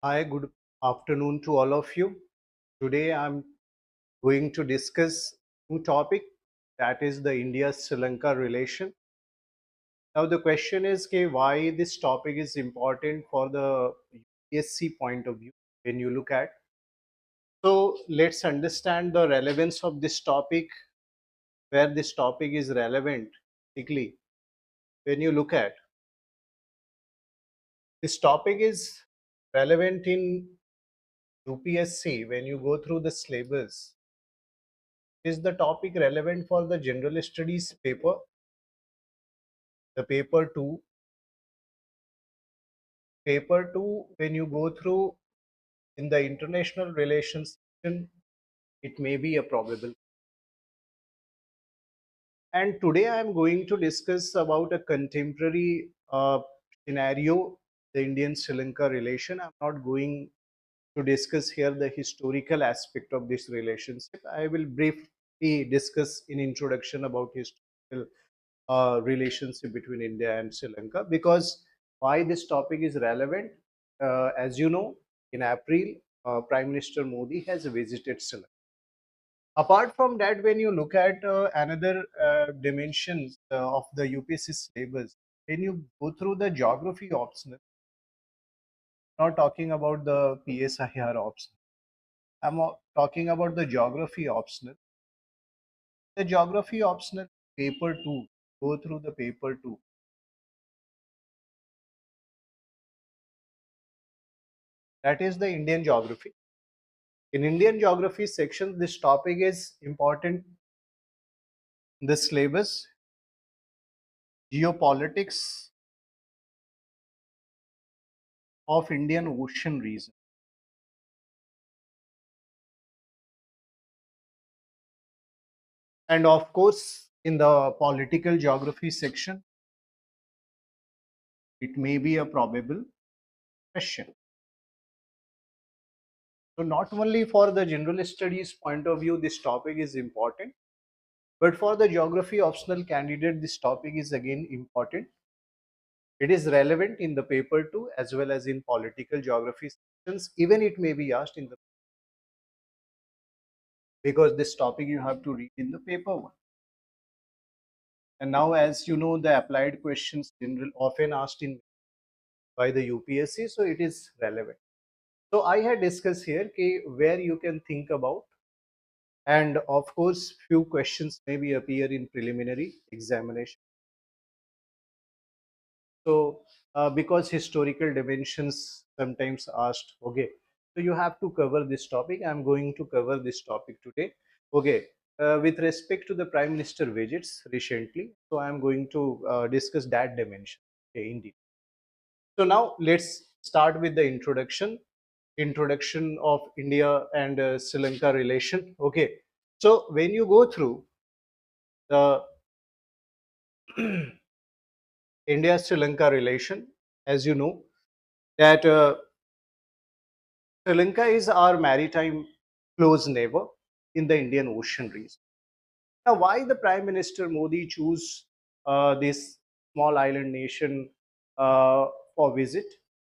Hi, good afternoon to all of you. Today I'm going to discuss new topic that is the India-Sri Lanka relation. Now the question is why this topic is important for the UPSC point of view when you look at. So let's understand the relevance of this topic, where this topic is relevant. Basically, when you look at this topic is relevant in UPSC when you go through the syllabus. Is the topic relevant for the general studies paper, the paper 2 when you go through in the international relations section, it may be a probable. And today I am going to discuss about a contemporary scenario, the Indian Sri Lanka relation. I'm not going to discuss here the historical aspect of this relationship. I will briefly discuss in introduction about historical relationship between India and Sri Lanka. Because why this topic is relevant, as you know, in April, Prime Minister Modi has visited Sri Lanka. Apart from that, when you look at another dimensions of the UPSC syllabus, when you go through the geography optional, not talking about the PSIR optional, talking about the geography optional. The geography optional paper 2, go through the paper 2. That is the Indian geography. In Indian geography section, this topic is important. The syllabus, geopolitics of Indian Ocean region. And of course, in the political geography section, it may be a probable question. So not only for the general studies point of view, this topic is important, but for the geography optional candidate, this topic is again important. It is relevant in the paper 2 as well as in political geography sections. Even it may be asked in the, because this topic you have to read in the paper 1. And now, as you know, the applied questions general often asked in by the UPSC, so it is relevant. So I had discussed here where you can think about, and of course, few questions maybe appear in preliminary examination. So because historical dimensions sometimes asked, okay, so you have to cover this topic. I'm going to cover this topic today. Okay, with respect to the Prime Minister visits recently, so I'm going to discuss that dimension, okay, in detail. So now let's start with the introduction of India and Sri Lanka relation. Okay, so when you go through the India Sri Lanka relation, as you know that Sri Lanka is our maritime close neighbor in the Indian Ocean region. Now, why the Prime Minister Modi choose this small island nation for visit?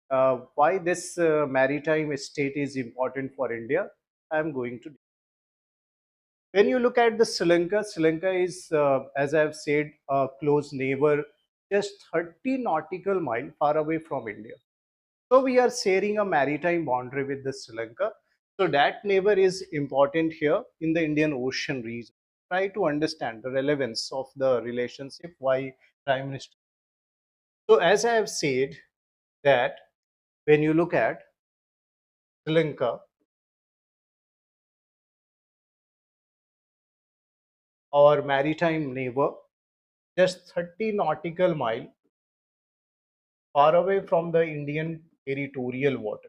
Why this maritime state is important for India? I am going to. When you look at the Sri Lanka is, as I have said, a close neighbor, just 30 nautical mile far away from India. So we are sharing a maritime boundary with the Sri Lanka. So that neighbor is important here in the Indian Ocean region. Try to understand the relevance of the relationship. Why Prime Minister? So as I have said that when you look at Sri Lanka, our maritime neighbor, just 30 nautical mile far away from the Indian territorial water.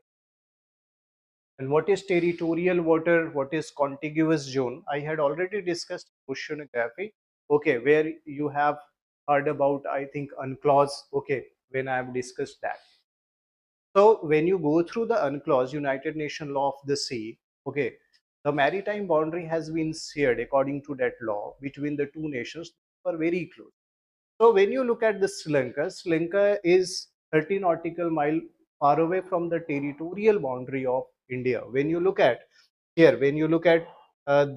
And what is territorial water? What is contiguous zone? I had already discussed oceanography. Okay, where you have heard about, I think, UNCLOS. Okay, when I have discussed that. So when you go through the UNCLOS, United Nations Law of the Sea, okay, the maritime boundary has been shared according to that law between the two nations for very close. So when you look at the Sri Lanka is 30 nautical mile far away from the territorial boundary of India. When you look at here, when you look at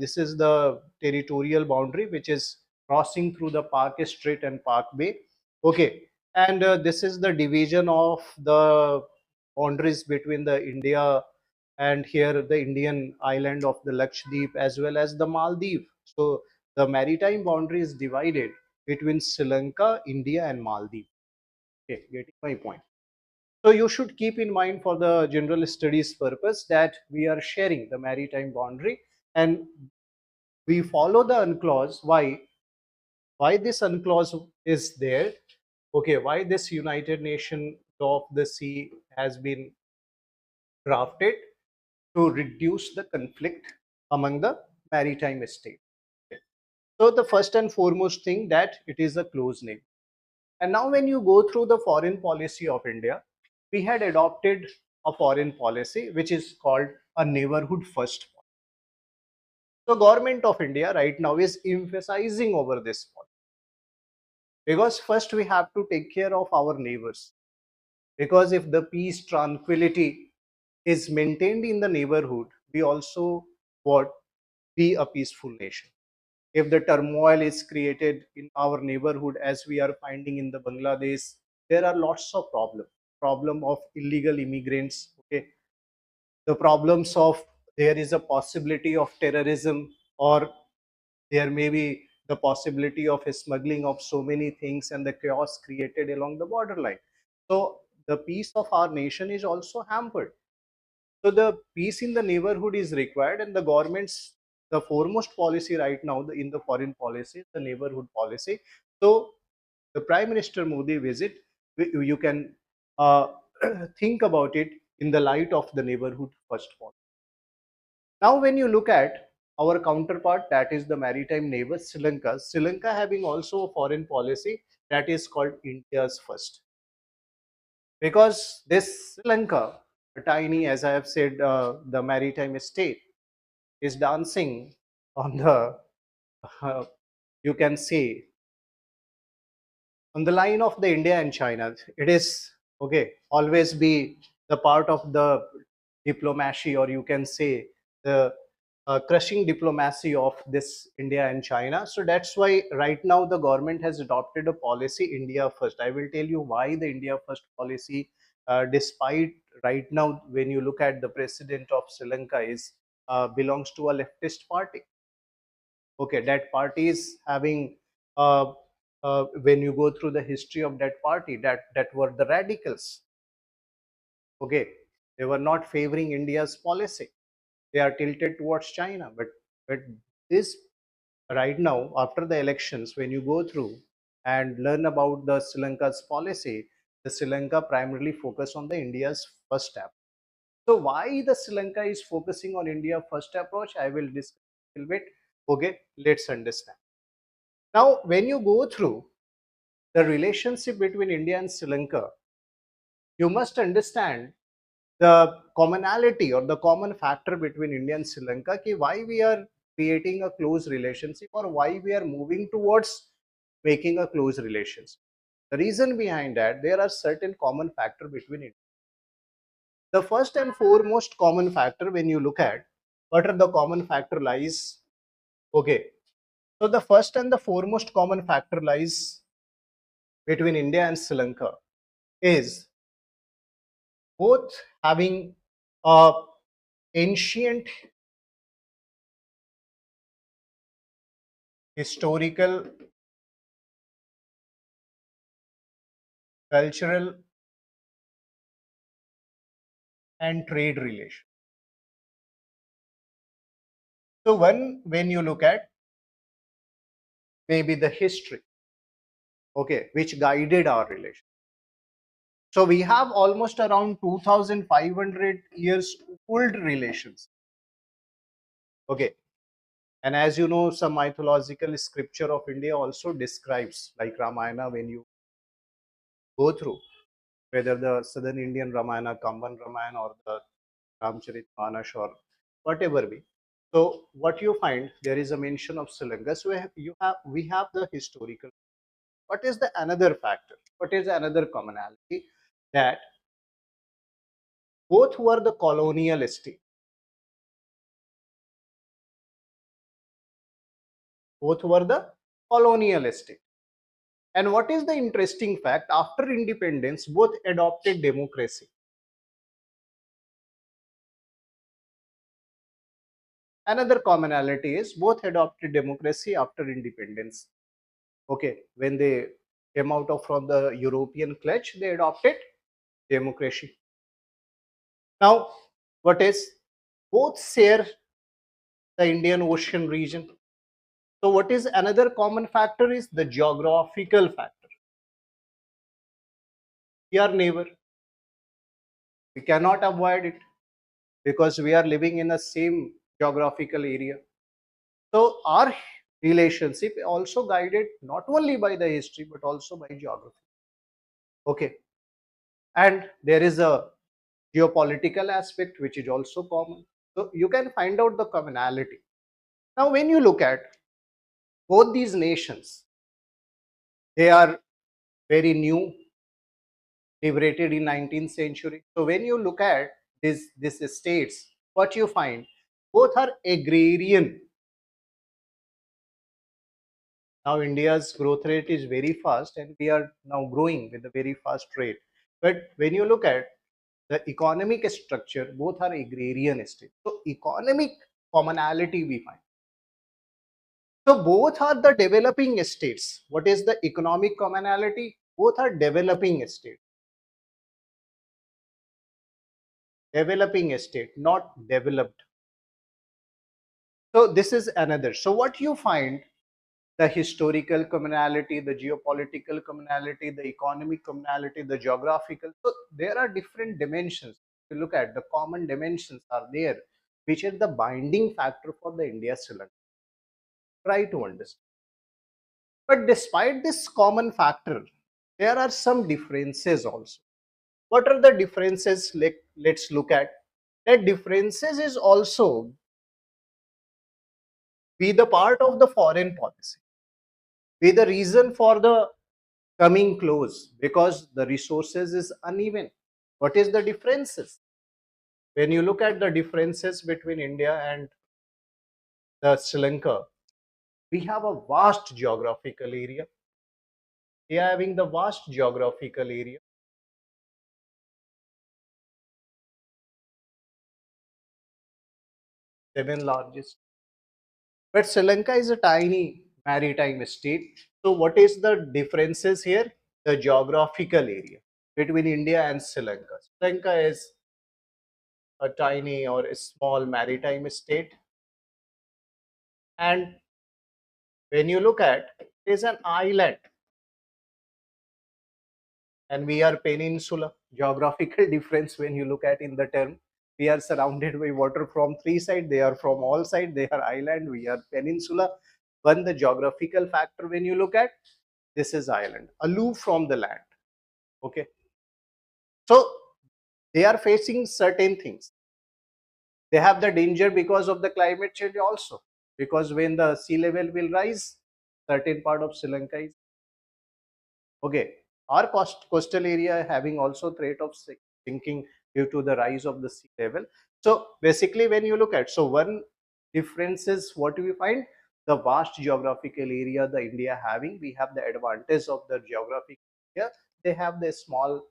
this is the territorial boundary which is crossing through the Park Strait and Park Bay. Okay, and this is the division of the boundaries between the India and here the Indian island of the Lakshadweep as well as the Maldives. So the maritime boundary is divided between Sri Lanka, India, and Maldives. Okay, getting my point. So you should keep in mind for the general studies purpose that we are sharing the maritime boundary and we follow the unclause. Why this unclause is there? Okay, why this United Nation law of the sea has been drafted to reduce the conflict among the maritime state. Okay. So the first and foremost thing that it is a close name. And now when you go through the foreign policy of India, we had adopted a foreign policy which is called a neighborhood first policy. So government of India right now is emphasizing over this policy because first we have to take care of our neighbors, because if the peace tranquility is maintained in the neighborhood, we also what be a peaceful nation. If the turmoil is created in our neighborhood as we are finding in the Bangladesh, there are lots of problem of illegal immigrants. Okay, the problems of there is a possibility of terrorism, or there may be the possibility of smuggling of so many things and the chaos created along the borderline. So the peace of our nation is also hampered. So the peace in the neighborhood is required, and the government's the foremost policy right now in the foreign policy, the neighborhood policy. So the Prime Minister Modi visit, you can uh, think about it in the light of the neighborhood first policy. Now, when you look at our counterpart, that is the maritime neighbor Sri Lanka having also a foreign policy that is called India's first, because this Sri Lanka, a tiny, as I have said, the maritime state is dancing on the, uh, you can say, on the line of the India and China. It is okay, always be the part of the diplomacy, or you can say the crushing diplomacy of this India and China. So that's why right now the government has adopted a policy India first. I will tell you why the India first policy, despite right now when you look at the president of Sri Lanka is belongs to a leftist party. Okay, that party is having when you go through the history of that party, that were the radicals. Okay, they were not favoring India's policy, they are tilted towards China. But this right now after the elections, when you go through and learn about the Sri Lanka's policy, the Sri Lanka primarily focus on the India's first step. So why the Sri Lanka is focusing on India first approach, I will discuss a little bit. Okay, let's understand. Now, when you go through the relationship between India and Sri Lanka, you must understand the commonality or the common factor between India and Sri Lanka, ki why we are creating a close relationship or why we are moving towards making a close relationship. The reason behind that, there are certain common factor between it. The first and foremost common factor when you look at what are the common factor lies. Okay, so the first and the foremost common factor lies between India and Sri Lanka is both having a ancient historical, cultural, and trade relation. So one, when you look at maybe the history, okay, which guided our relation. So we have almost around 2,500 years old relations. Okay, and as you know, some mythological scripture of India also describes, like Ramayana, when you go through, whether the southern Indian Ramayana, Kamban Ramayana, or the Ramcharitmanas, or whatever be. So what you find, there is a mention of Sri Lanka. So we have the historical. What is the another factor? What is another commonality? That Both were the colonial state. Both were the colonial state. And what is the interesting fact? After independence, both adopted democracy. Another commonality is both adopted democracy after independence. Okay, when they came out of from the European clutch, they adopted democracy. Now, what is both share the Indian Ocean region. So, what is another common factor is the geographical factor. We are neighbor. We cannot avoid it because we are living in the same geographical area. So, our relationship also guided not only by the history but also by geography. Okay, and there is a geopolitical aspect which is also common. So, you can find out the commonality. Now, when you look at both these nations, they are very new, liberated in 19th century. So when you look at this states, what you find, both are agrarian. Now India's growth rate is very fast and we are now growing with a very fast rate. But when you look at the economic structure, both are agrarian states. So economic commonality we find. So both are the developing states. What is the economic commonality? Both are developing states. Developing state, not developed. So this is another. So what you find, the historical commonality, the geopolitical commonality, the economic commonality, the geographical. So there are different dimensions. If you look at the common dimensions are there, which are the binding factor for the India cylinder. Try to understand. But despite this common factor, there are some differences also. What are the differences? Let's look at. That differences is also be the part of the foreign policy, be the reason for the coming close because the resources is uneven. What is the differences? When you look at the differences between India and the Sri Lanka, we have a vast geographical area. We are having the vast geographical area, seven largest. But Sri Lanka is a tiny maritime state. So what is the differences here? The geographical area between India and Sri Lanka. Sri Lanka is a tiny or a small maritime state, and when you look at, it is an island and we are peninsula. Geographical difference when you look at in the term, we are surrounded by water from three sides, they are from all sides, they are island, we are peninsula. One, the geographical factor when you look at, this is island, aloof from the land. Okay, so they are facing certain things. They have the danger because of the climate change also, because when the sea level will rise, certain part of Sri Lanka is okay. Our coastal area having also threat of sinking due to the rise of the sea level. So basically, when you look at, so one difference is what we find, the vast geographical area the India having, we have the advantage of the geographic area. They have the small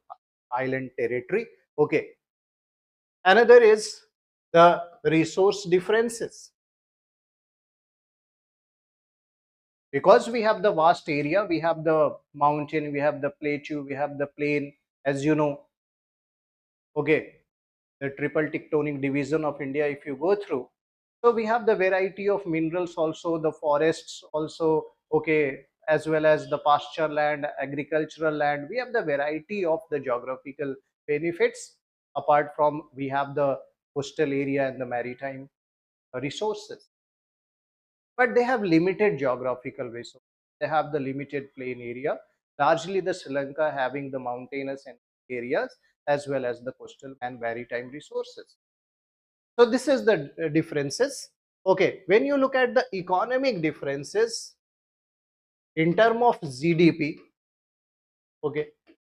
island territory. Okay. Another is the resource differences. Because we have the vast area, we have the mountain, we have the plateau, we have the plain, as you know. Okay, the triple tectonic division of India if you go through, so we have the variety of minerals also, the forests also. Okay, as well as the pasture land, agricultural land, we have the variety of the geographical benefits. Apart from, we have the coastal area and the maritime resources, but they have limited geographical resources. They have the limited plain area. Largely, the Sri Lanka having the mountainous and areas as well as the coastal and maritime resources. So this is the differences. Okay, when you look at the economic differences in term of GDP, okay,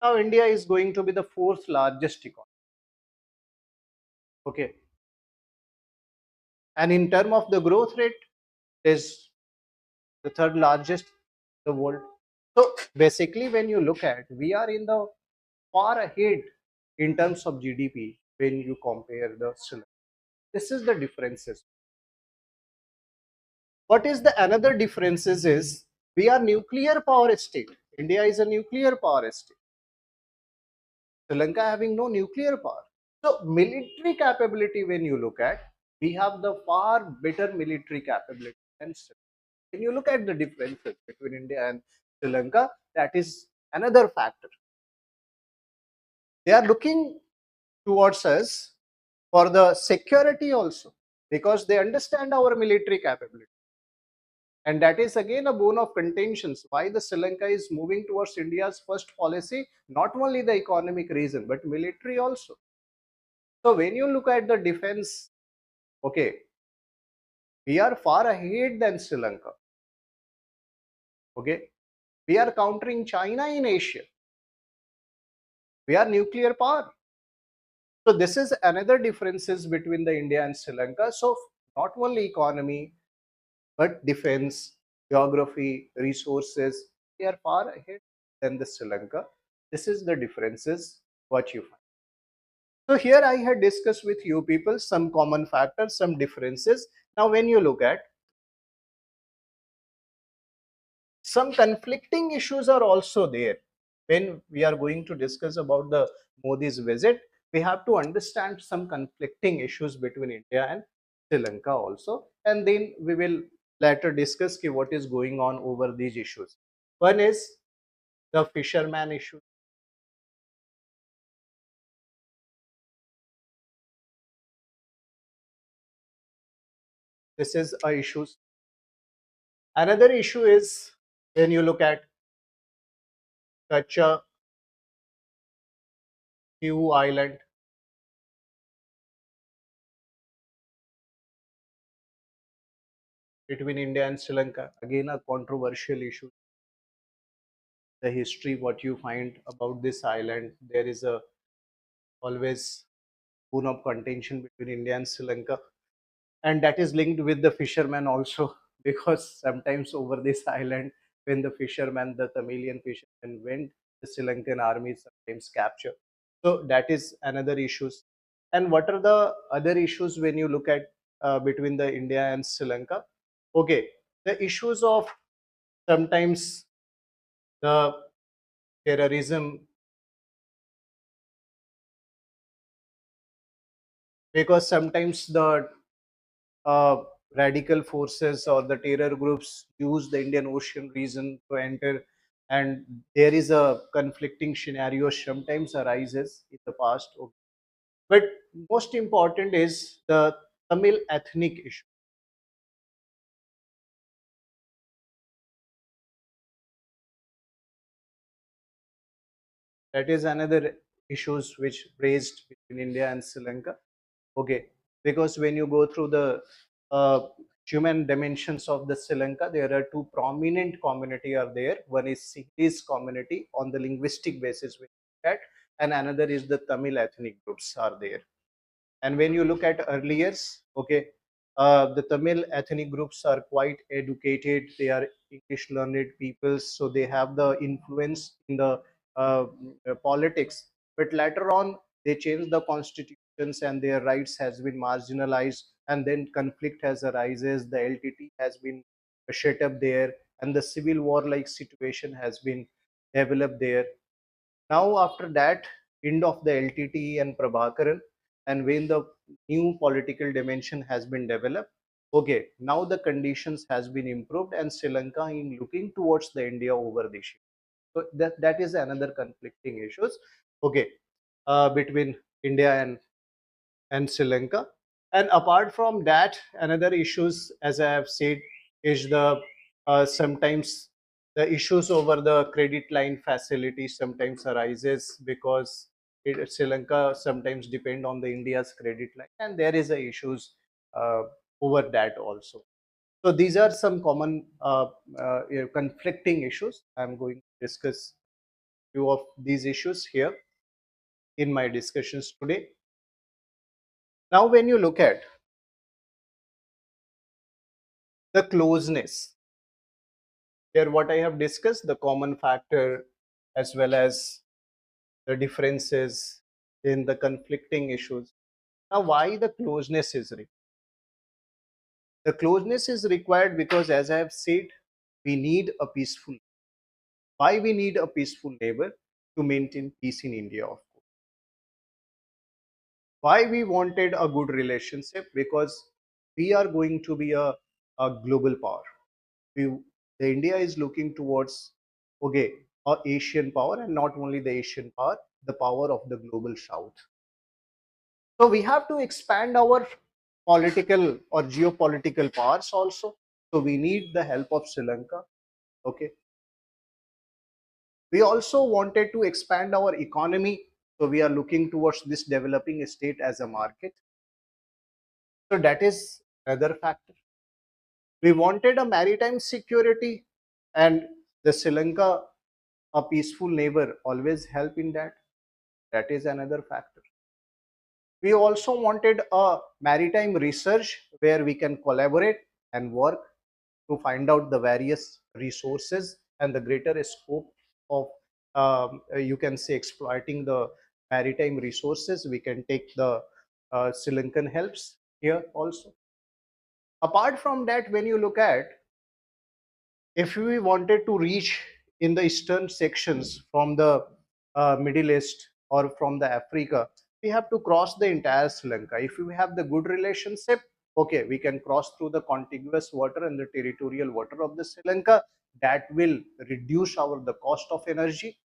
now India is going to be the fourth largest economy. Okay, and in term of the growth rate, is the third largest in the world. So basically, when you look at, we are in the far ahead in terms of GDP when you compare the Sri Lanka. This is the differences. What is the another differences is, we are nuclear power state. India is a nuclear power state. Sri Lanka having no nuclear power. So military capability, when you look at, we have the far better military capability than Sri Lanka. When you look at the differences between India and Sri Lanka, that is another factor. They are looking towards us for the security also, because they understand our military capability. And that is again a bone of contentions why the Sri Lanka is moving towards India's first policy, not only the economic reason but military also. So when you look at the defense, okay, we are far ahead than Sri Lanka. Okay, we are countering China in Asia. We are nuclear power. So this is another differences between the India and Sri Lanka. So not only economy but defense, geography, resources, they are far ahead than the Sri Lanka. This is the differences what you find. So here I had discussed with you people some common factors, some differences. Now when you look at, some conflicting issues are also there. When we are going to discuss about the Modi's visit, we have to understand some conflicting issues between India and Sri Lanka also, and then we will later discuss what is going on over these issues. One is the fisherman issue. This is a issue. Another issue is when you look at such a few island between India and Sri Lanka. Again, a controversial issue. The history, what you find about this island, there is a always bone of contention between India and Sri Lanka, and that is linked with the fishermen also because sometimes over this island, when the fishermen, the Tamilian fishermen went, the Sri Lankan army sometimes capture. So that is another issues. And what are the other issues when you look at between the India and Sri Lanka? Okay, the issues of sometimes the terrorism, because sometimes the uh, radical forces or the terror groups use the Indian Ocean region to enter, and there is a conflicting scenario sometimes arises in the past. But most important is the Tamil ethnic issue. That is another issues which raised between India and Sri Lanka. Okay, because when you go through the uh, human dimensions of the Sri Lanka, there are two prominent community are there. One is Sinhalese community on the linguistic basis we look at, and another is the Tamil ethnic groups are there. And when you look at earlier, okay, the Tamil ethnic groups are quite educated. They are English learned people, so they have the influence in the politics. But later on, they changed the constitutions and their rights has been marginalized, and then conflict has arises. The LTT has been set up there, and the civil war like situation has been developed there. Now, after that, end of the LTT and Prabhakaran, and when the new political dimension has been developed, okay, now the conditions has been improved, and Sri Lanka in looking towards the India over this issue. So that is another conflicting issues. Okay, between India and Sri Lanka. And apart from that, another issues, as I have said, is the sometimes the issues over the credit line facility sometimes arises because Sri Lanka sometimes depend on the India's credit line, and there is a issues uh, over that also. So these are some common conflicting issues. I'm going to discuss few of these issues here in my discussions today. Now, when you look at the closeness, here what I have discussed, the common factor as well as the differences in the conflicting issues. Now, why the closeness is required? The closeness is required because, as I have said, we need a peaceful. Why we need a peaceful neighbor? To maintain peace in India, of course. Why we wanted a good relationship? Because we are going to be a global power. We, the India is looking towards, okay, a Asian power, and not only the Asian power, the power of the global South. So we have to expand our political or geopolitical powers also. So we need the help of Sri Lanka. Okay. We also wanted to expand our economy. So we are looking towards this developing state as a market. So that is another factor. We wanted a maritime security, and the Sri Lanka, a peaceful neighbor, always help in that. That is another factor. We also wanted a maritime research where we can collaborate and work to find out the various resources and the greater scope of, you can say, exploiting the maritime resources. We can take the Sri Lankan helps here also. Apart from that, when you look at, if we wanted to reach in the eastern sections from the Middle East or from the Africa, we have to cross the entire Sri Lanka. If we have the good relationship, okay, we can cross through the contiguous water and the territorial water of the Sri Lanka. That will reduce the cost of energy.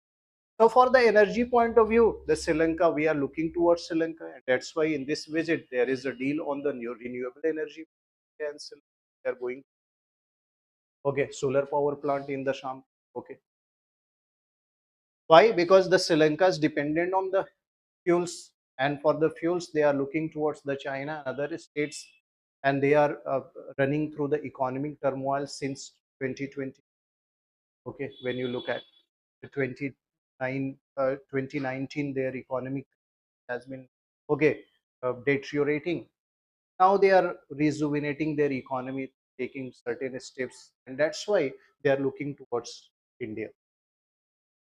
So for the energy point of view, the Sri Lanka, we are looking towards Sri Lanka, and that's why in this visit there is a deal on the new renewable energy, and they are going, okay, solar power plant in the Sham. Okay. Why? Because the Sri Lanka is dependent on the fuels, and for the fuels they are looking towards the China and other states, and they are running through the economic turmoil since 2020. Okay, when you look at the 2019, their economic has been, okay, deteriorating. Now they are rejuvenating their economy, taking certain steps, and that's why they are looking towards India.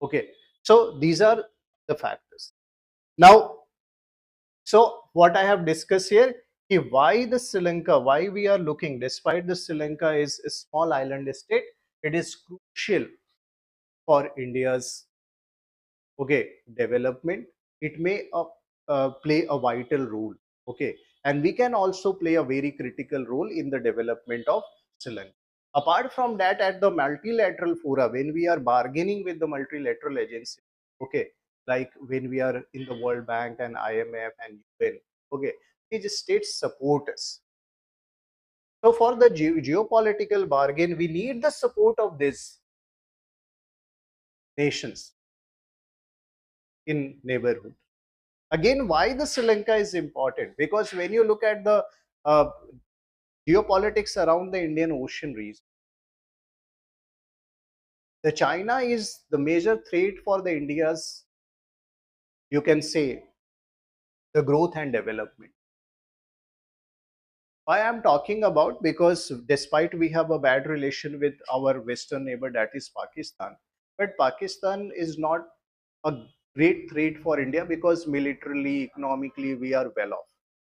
Okay, so these are the factors. Now, so what I have discussed here, why the Sri Lanka, why we are looking, despite the Sri Lanka is a small island state, it is crucial for India's, okay, development. It may play a vital role. Okay, and we can also play a very critical role in the development of Sri Lanka. Apart from that, at the multilateral fora, when we are bargaining with the multilateral agency, okay, like when we are in the World Bank and IMF and UN, okay, these states support us. So for the geopolitical bargain, we need the support of these nations in neighborhood. Again, why the Sri Lanka is important? Because when you look at the uh, geopolitics around the Indian Ocean region, the China is the major threat for the India's, you can say, the growth and development. Why I'm talking about? Because despite we have a bad relation with our western neighbor, that is Pakistan, but Pakistan is not a great threat for India because militarily, economically, we are well off.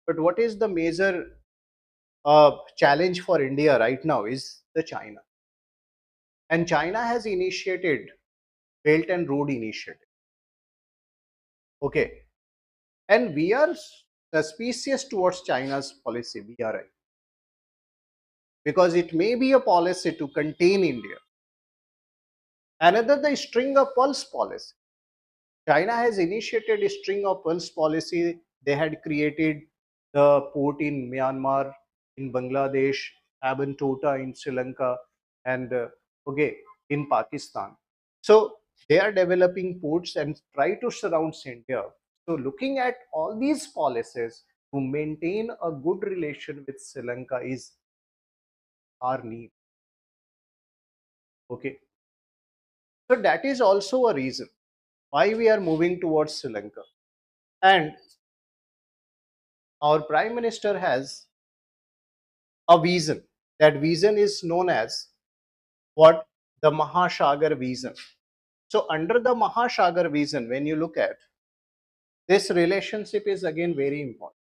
But what is the major challenge for India right now is the China. And China has initiated Belt and Road Initiative. Okay. And we are suspicious towards China's policy, BRI, because it may be a policy to contain India. Another, the string of pulse policy. China has initiated a string of pulse policy. They had created the port in Myanmar, in Bangladesh, Abantota in Sri Lanka, and okay, in Pakistan. So they are developing ports and try to surround India. So looking at all these policies to maintain a good relation with Sri Lanka is our need. Okay, so that is also a reason why we are moving towards Sri Lanka. And our Prime Minister has a vision. That vision is known as what? The Mahashagar vision. So, under the Mahashagar vision, when you look at this relationship, is again very important.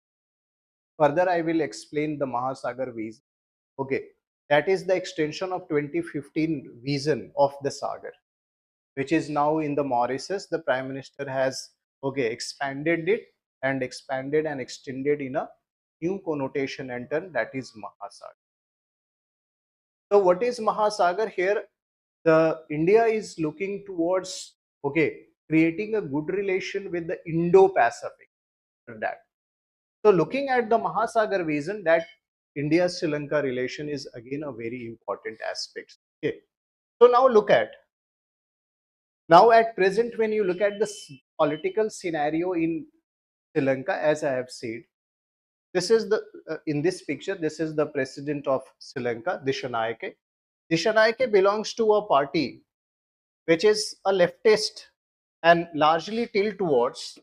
Further, I will explain the Mahasagar vision. Okay, that is the extension of 2015 vision of the Sagar, which is now in the Mauritius. The Prime Minister has expanded it and expanded and extended in a new connotation and term, that is Mahasagar. So, what is Mahasagar here? The India is looking towards creating a good relation with the Indo-Pacific. That so, looking at the Mahasagar vision, that India-Sri Lanka relation is again a very important aspect. Okay. So now look at now at present when you look at the political scenario in Sri Lanka, as I have said, this is the in this picture, this is the president of Sri Lanka, Dishanayake. Dishanayake belongs to a party which is a leftist and largely tilt towards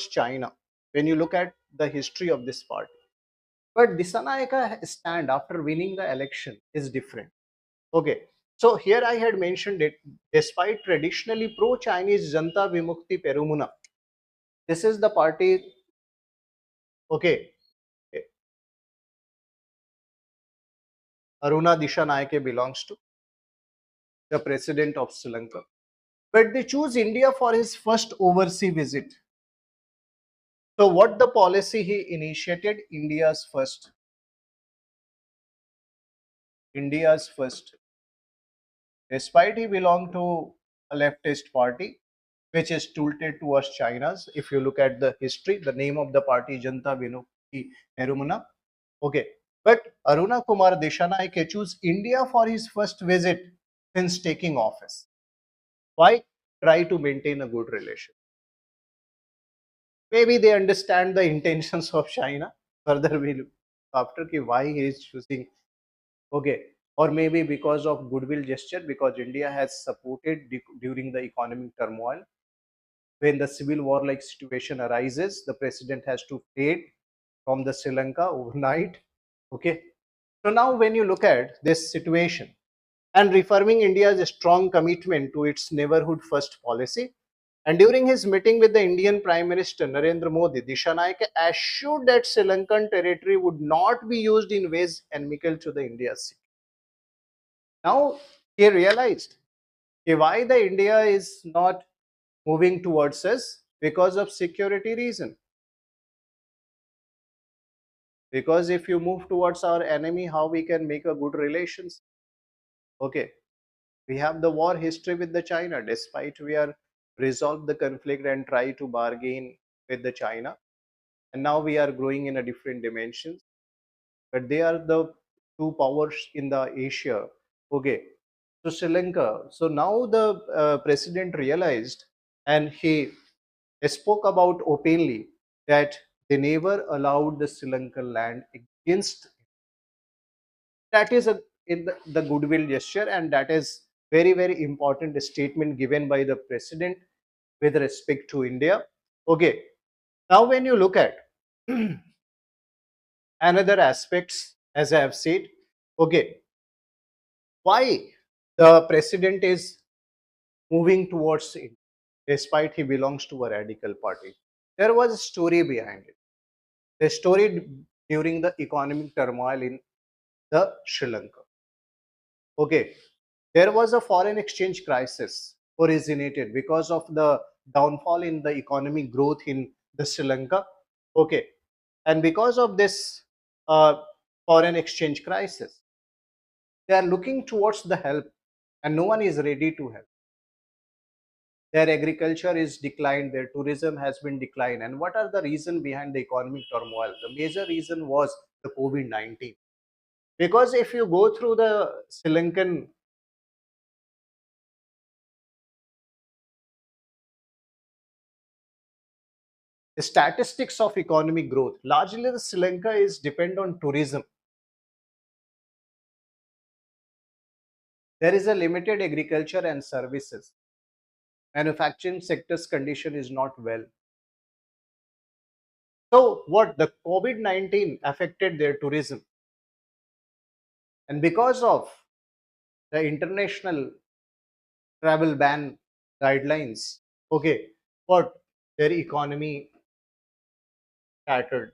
China. When you look at the history of this party. But Disanayaka stand after winning the election is different. Okay. So here I had mentioned it, despite traditionally pro-Chinese Janta Vimukti Perumuna, this is the party, okay, Aruna Dishanayake belongs to, the president of Sri Lanka. But they choose India for his first overseas visit. So what the policy he initiated? India's first. Despite he belonged to a leftist party, which is tilted towards China's. If you look at the history, the name of the party Janta Vinukti Nerumana. Okay. But Aruna Kumar Deshanayake chose India for his first visit since taking office. Why? Try to maintain a good relation. Maybe they understand the intentions of China. Further, we'll after why he is choosing. Okay. Or maybe because of goodwill gesture, because India has supported during the economic turmoil. When the civil war like situation arises, the president has to flee from the Sri Lanka overnight. Okay. So now when you look at this situation and reaffirming India's strong commitment to its neighborhood first policy, and during his meeting with the Indian Prime Minister Narendra Modi, Dishanayake assured that Sri Lankan territory would not be used in ways inimical to the India's security. Now he realized why the India is not moving towards us because of security reason. Because if you move towards our enemy, how we can make a good relations? Okay, we have the war history with the China. Despite we are resolve the conflict and try to bargain with the China, and now we are growing in a different dimensions. But they are the two powers in the Asia. Okay, so Sri Lanka. So now the president realized, and he spoke about openly that they never allowed the Sri Lankan land against. That is in the goodwill gesture, and that is very important statement given by the president with respect to India. Okay, now when you look at another aspects, as I have said, okay, why the president is moving towards it despite he belongs to a radical party? There was a story behind it. The story during the economic turmoil in the Sri Lanka. Okay, there was a foreign exchange crisis originated because of the downfall in the economic growth in the Sri Lanka. Okay, and because of this foreign exchange crisis, they are looking towards the help, and no one is ready to help. Their agriculture is declined, their tourism has been declined, and what are the reason behind the economic turmoil? The major reason was the COVID-19. Because if you go through the Sri Lankan statistics of economic growth, largely the Sri Lanka is depend on tourism. There is a limited agriculture and services. Manufacturing sector's condition is not well. So what the COVID-19 affected their tourism, and because of the international travel ban guidelines, okay, what their economy shattered.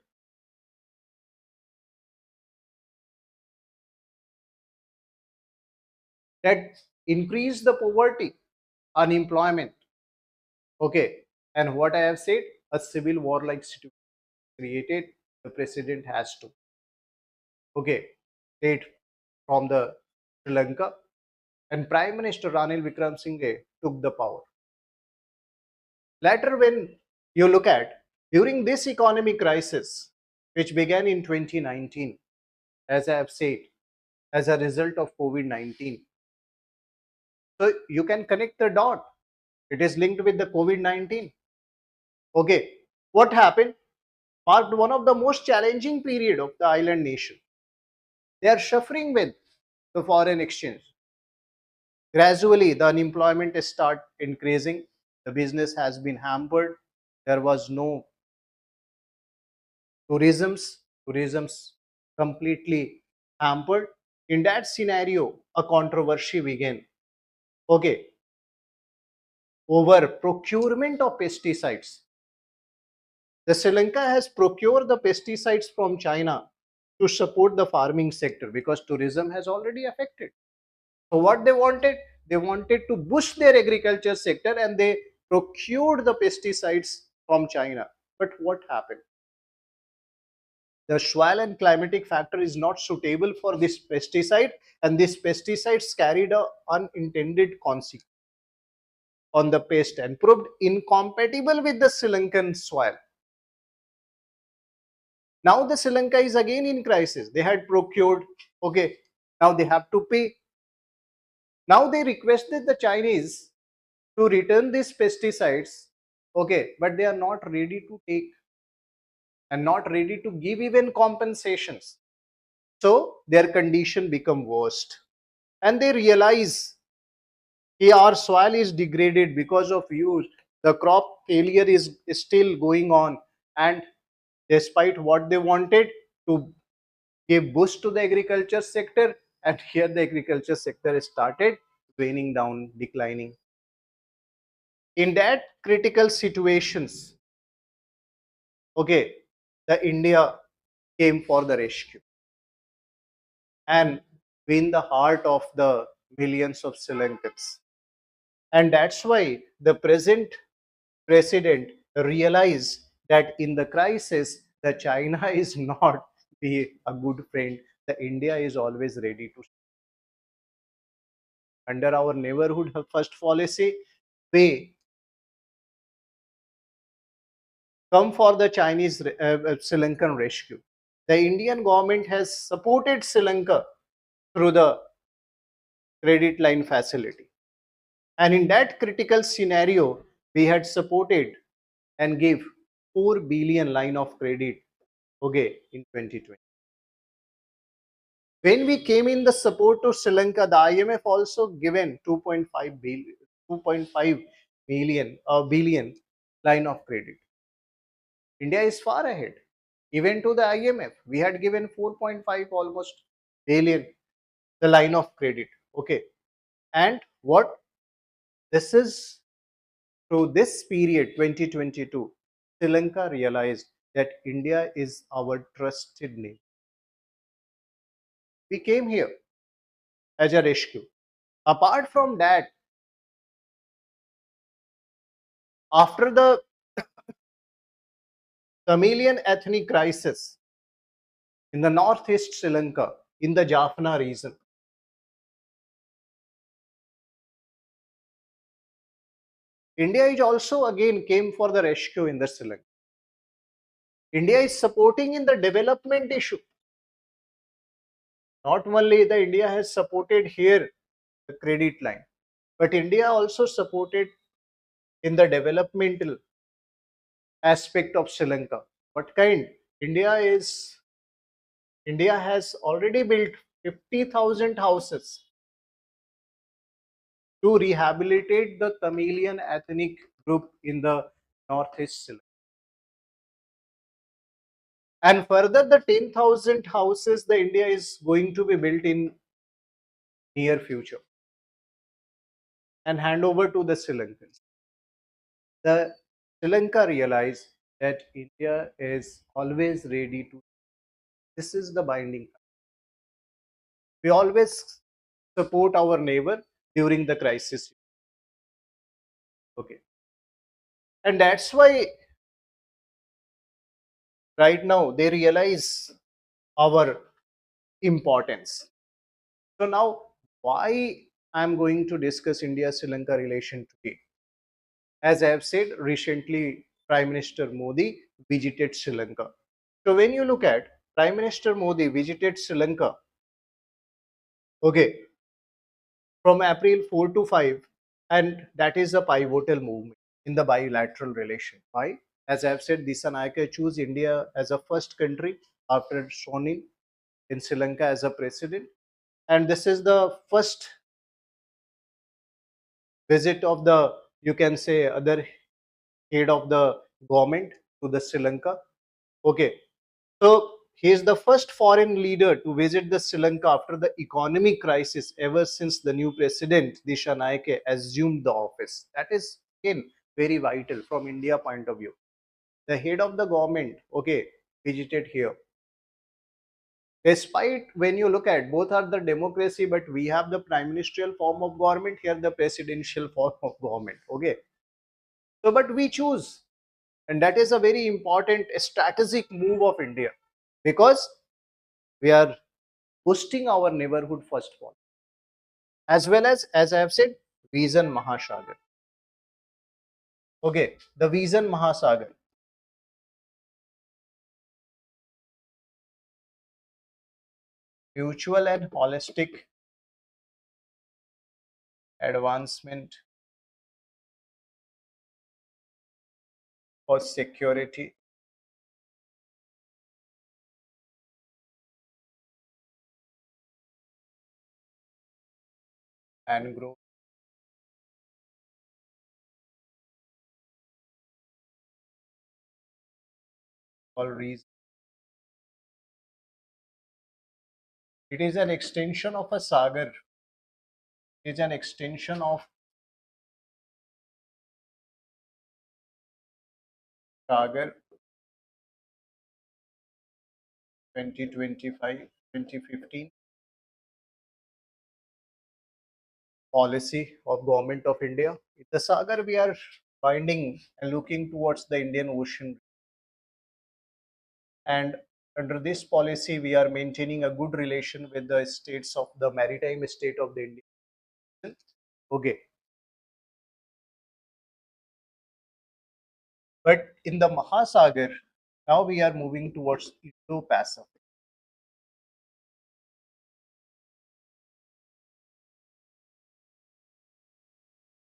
That increased the poverty, unemployment, okay, and what I have said, a civil war like situation created. The president has to, okay, state from the Sri Lanka, and Prime Minister Ranil Wickremesinghe took the power. Later, when you look at during this economic crisis, which began in 2019, as I have said, as a result of COVID-19, so you can connect the dot. It is linked with the COVID-19. Okay, what happened? Marked one of the most challenging period of the island nation. They are suffering with the foreign exchange. Gradually, the unemployment start increasing. The business has been hampered. There was no tourism's completely hampered. In that scenario, a controversy began. Okay, over procurement of pesticides. The Sri Lanka has procured the pesticides from China to support the farming sector because tourism has already affected. So what they wanted to boost their agriculture sector, and they procured the pesticides from China. But what happened? The soil and climatic factor is not suitable for this pesticide, and these pesticides carried a unintended consequence on the pest and proved incompatible with the Sri Lankan soil. Now the Sri Lanka is again in crisis. They had procured, okay, now they have to pay. Now they requested the Chinese to return these pesticides, okay, but they are not ready to take and not ready to give even compensations. So their condition become worst, and they realize our soil is degraded because of use. The crop failure is still going on, and despite what they wanted to give boost to the agriculture sector, and here the agriculture sector started waning down, declining. In that critical situations, okay, the India came for the rescue and win the heart of the millions of Sri Lankans. And that's why the present president realized that in the crisis, the China is not be a good friend. The India is always ready to. Under our neighborhood first policy, we come for the Chinese Sri Lankan rescue. The Indian government has supported Sri Lanka through the credit line facility. And in that critical scenario, we had supported and gave 4 billion line of credit, okay, in 2020. When we came in the support to Sri Lanka, the IMF also given 2.5 billion, 2.5 million billion line of credit. India is far ahead. Even to the IMF, we had given 4.5 almost billion the line of credit. Okay, and what this is through this period 2022, Sri Lanka realized that India is our trusted neighbor. We came here as a rescue. Apart from that, after the Tamilian ethnic crisis in the northeast Sri Lanka, in the Jaffna region, India is also again came for the rescue in the Sri Lanka. India is supporting in the development issue. Not only the India has supported here the credit line, but India also supported in the developmental aspect of Sri Lanka. What kind? India is India has already built 50,000 houses to rehabilitate the Tamilian ethnic group in the northeast Sri Lanka. And further, the 10,000 houses the India is going to be built in near future and hand over to the Sri Lankans. The Sri Lanka realized that India is always ready to. This is the binding. We always support our neighbor during the crisis. Okay, and that's why right now they realize our importance. So now, why I'm going to discuss India-Sri Lanka relation today? As I have said, recently Prime Minister Modi visited Sri Lanka. So when you look at Prime Minister Modi visited Sri Lanka, okay, from April 4 to 5, and that is a pivotal movement in the bilateral relation. Why? As I have said, Disanayake choose India as a first country after Sonin in Sri Lanka as a president, and this is the first visit of the, you can say, other head of the government to the Sri Lanka. Okay, so he is the first foreign leader to visit the Sri Lanka after the economic crisis ever since the new president Disha Naike assumed the office. That is again very vital from India point of view. The head of the government, okay, visited here. Despite when you look at both are the democracy, but we have the prime ministerial form of government here, the presidential form of government. Okay, so but we choose, and that is a very important strategic move of India because we are boosting our neighborhood first one, as I have said, Vision Mahasagar. Okay, the Vision Mahasagar, mutual and holistic advancement for security and growth all reasons. It is an extension of a sagar. It is an extension of sagar 2025 2015 policy of government of India. The sagar we are binding and looking towards the Indian Ocean, and under this policy we are maintaining a good relation with the states of the maritime state of the India. Okay, but in the Mahasagar, now we are moving towards Indo-Pacific.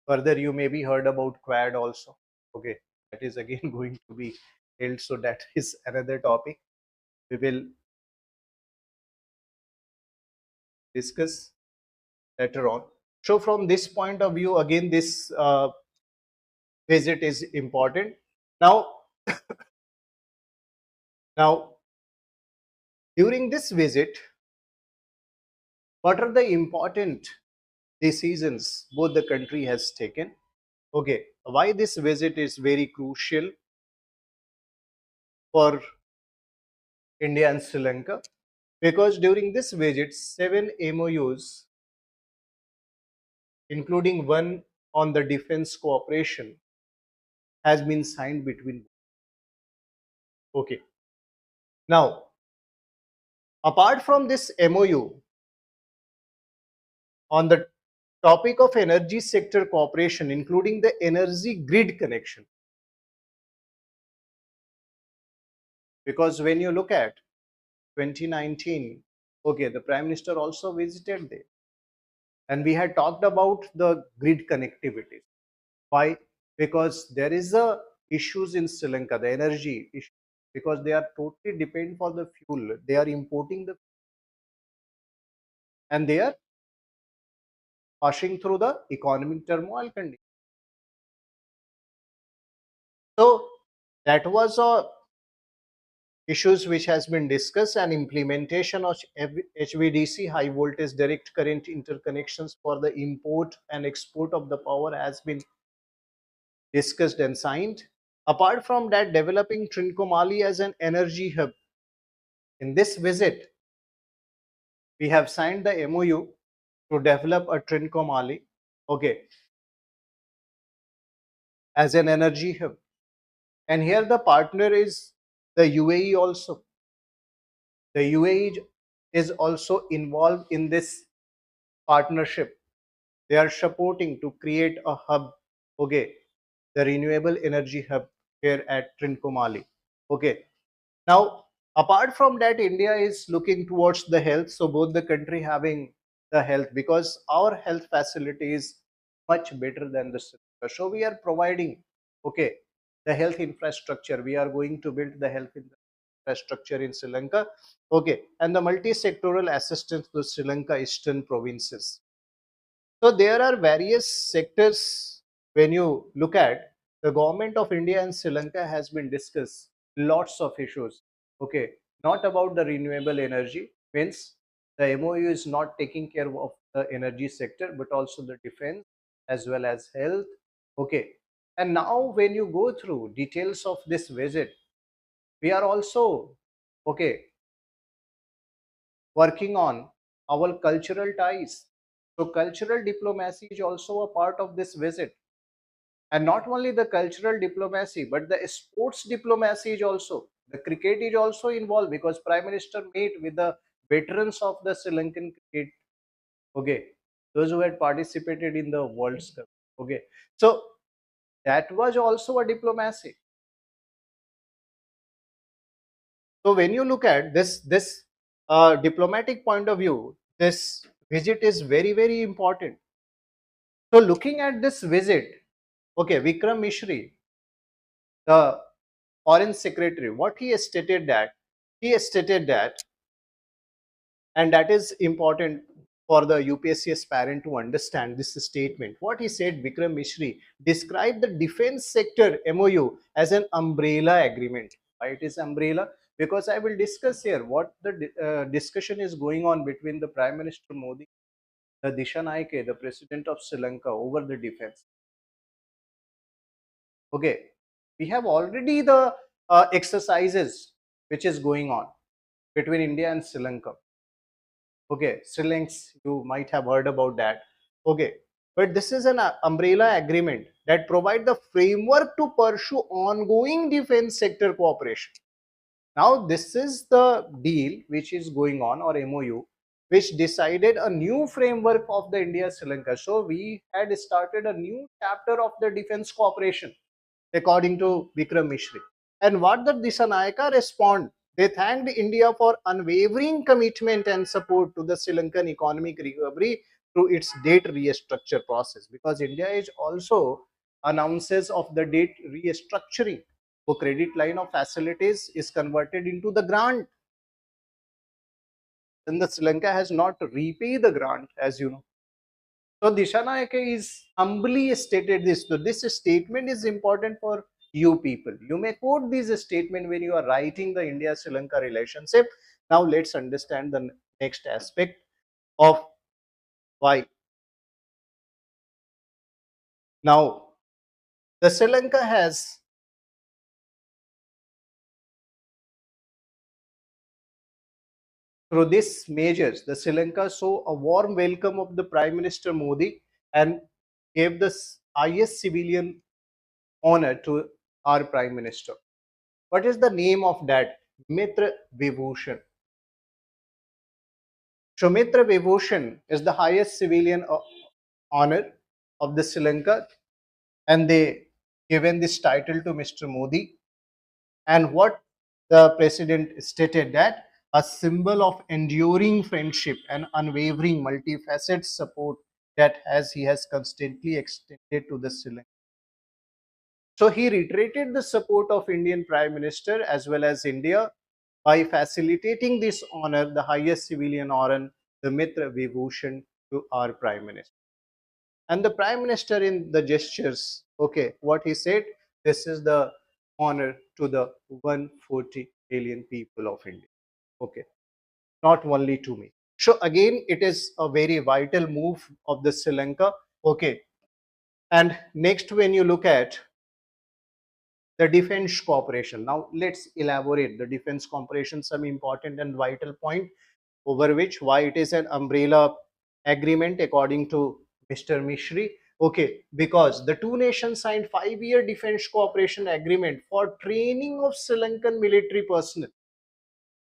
Further, you maybe heard about Quad also. Okay, that is again going to be held, so that is another topic we will discuss later on. So from this point of view, again, this visit is important. Now, now during this visit, what are the important decisions both the country has taken? Okay, why this visit is very crucial for India and Sri Lanka? Because during this visit, seven MOUs, including one on the defense cooperation, has been signed between. Okay, now apart from this MOU on the topic of energy sector cooperation, including the energy grid connection, because when you look at 2019, okay, the Prime Minister also visited there, and we had talked about the grid connectivity. Why? Because there is a issues in Sri Lanka, the energy issue, because they are totally dependent for the fuel. They are importing the, and they are passing through the economic turmoil condition. So that was a issues which has been discussed, and implementation of HVDC, high voltage direct current interconnections for the import and export of the power has been discussed and signed. Apart from that, developing Trincomalee as an energy hub. In this visit, we have signed the MOU to develop a Trincomalee, okay, as an energy hub. And here the partner is the UAE also. The UAE is also involved in this partnership. They are supporting to create a hub, okay, the renewable energy hub here at Trincomalee. Okay. Now, apart from that, India is looking towards the health. So both the country having the health, because our health facility is much better than the Sri Lanka. So we are providing, okay, the health infrastructure. We are going to build the health infrastructure in Sri Lanka. Okay, and the multi-sectoral assistance to Sri Lanka eastern provinces. So there are various sectors. When you look at, the government of India and Sri Lanka has been discussed lots of issues. Okay, not about the renewable energy, means the MOU is not taking care of the energy sector, but also the defense as well as health. Okay, and now when you go through details of this visit, we are also, okay, working on our cultural ties. So cultural diplomacy is also a part of this visit. And not only the cultural diplomacy, but the sports diplomacy is also. The cricket is also involved, because Prime Minister met with the veterans of the Sri Lankan cricket. Okay. Those who had participated in the World Cup. Okay. So that was also a diplomacy. So when you look at this diplomatic point of view, this visit is very, very important. So looking at this visit, okay, Vikram Mishri, the foreign secretary, what he has stated that, and that is important for the UPSC aspirant to understand this statement. What he said, Vikram Mishri described the defense sector MOU as an umbrella agreement. Why it is umbrella? Because I will discuss here what the discussion is going on between the Prime Minister Modi, the Disha Naike, the President of Sri Lanka, over the defense. Okay, we have already the exercises which is going on between India and Sri Lanka. Okay, Sri Lanks, you might have heard about that. Okay, but this is an umbrella agreement that provide the framework to pursue ongoing defense sector cooperation. Now, this is the deal which is going on, or MOU, which decided a new framework of the India Sri Lanka. So we had started a new chapter of the defense cooperation, according to Vikram Mishri. And what the Disanayaka respond? They thanked India for unwavering commitment and support to the Sri Lankan economic recovery through its debt restructure process, because India is also announces of the debt restructuring. So credit line of facilities is converted into the grant. Then the Sri Lanka has not repaid the grant, as you know. So Disha Nayake is humbly stated this. So this statement is important for you people. You may quote this statement when you are writing the India-Sri Lanka relationship. Now let's understand the next aspect of why. Now the Sri Lanka has, through these measures, the Sri Lanka saw a warm welcome of the Prime Minister Modi and gave the highest civilian honor to our Prime Minister. What is the name of that? Mitra Vibhushan. Shumitra Vibhushan is the highest civilian honor of the Sri Lanka, and they given this title to Mr. Modi. And what the president stated, that a symbol of enduring friendship and unwavering multifaceted support that has he has constantly extended to the Sri Lanka. So he reiterated the support of Indian Prime Minister as well as India by facilitating this honor, the highest civilian honor, the Mitra Vibhushan, to our Prime Minister. And the Prime Minister in the gestures, okay, what he said, this is the honor to the 140 million people of India. Okay, not only to me. So again, it is a very vital move of the Sri Lanka. Okay, and next, when you look at the defense cooperation, now let's elaborate the defense cooperation, some important and vital point over which why it is an umbrella agreement according to Mr. Mishri. Okay, because the two nations signed 5-year defense cooperation agreement for training of Sri Lankan military personnel.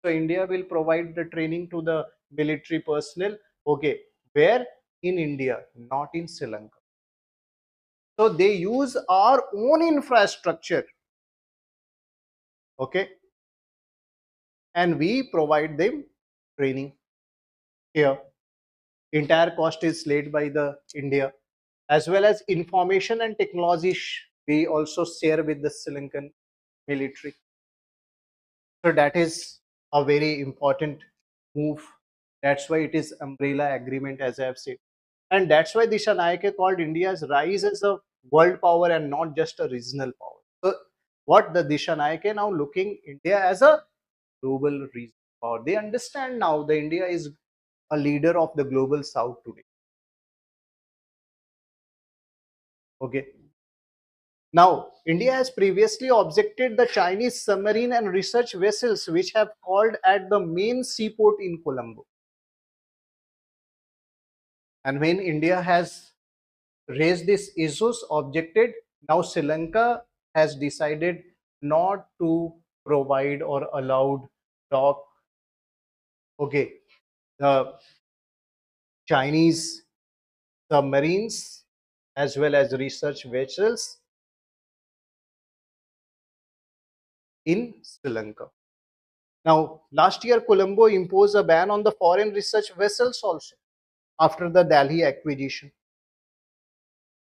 So India will provide the training to the military personnel. Okay, where? In India, not in Sri Lanka. So they use our own infrastructure. Okay, and we provide them training here. Entire cost is laid by the India, as well as information and technology we also share with the Sri Lankan military. So that is a very important move. That's why it is umbrella agreement, as I have said. And that's why Disha Nayake called India's rise as a world power and not just a regional power. So what the Disha Nayake now looking India as a global regional power. They understand now the India is a leader of the global south today. Okay. Now, India has previously objected the Chinese submarine and research vessels which have called at the main seaport in Colombo. And when India has raised these issues, objected, now Sri Lanka has decided not to provide or allowed dock, okay, the Chinese submarines as well as research vessels in Sri Lanka. Now, last year, Colombo imposed a ban on the foreign research vessels also after the Delhi acquisition.